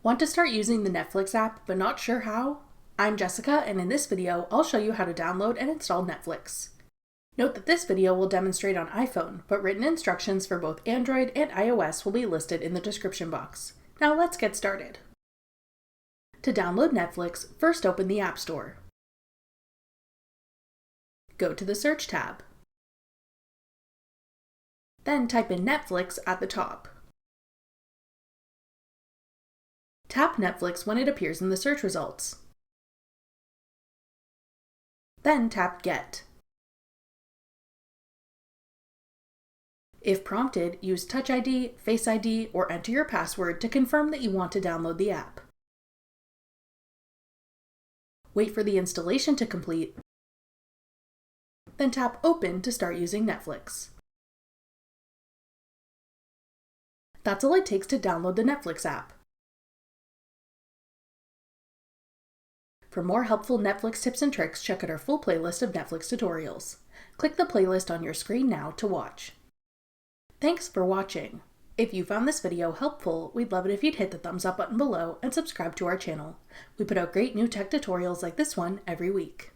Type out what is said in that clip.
Want to start using the Netflix app but not sure how? I'm Jessica, and in this video, I'll show you how to download and install Netflix. Note that this video will demonstrate on iPhone, but written instructions for both Android and iOS will be listed in the description box. Now let's get started. To download Netflix, first open the App Store. Go to the Search tab. Then type in Netflix at the top. Tap Netflix when it appears in the search results. Then tap Get. If prompted, use Touch ID, Face ID, or enter your password to confirm that you want to download the app. Wait for the installation to complete, then tap Open to start using Netflix. That's all it takes to download the Netflix app. For more helpful Netflix tips and tricks, check out our full playlist of Netflix tutorials. Click the playlist on your screen now to watch. Thanks for watching. If you found this video helpful, we'd love it if you'd hit the thumbs up button below and subscribe to our channel. We put out great new tech tutorials like this one every week.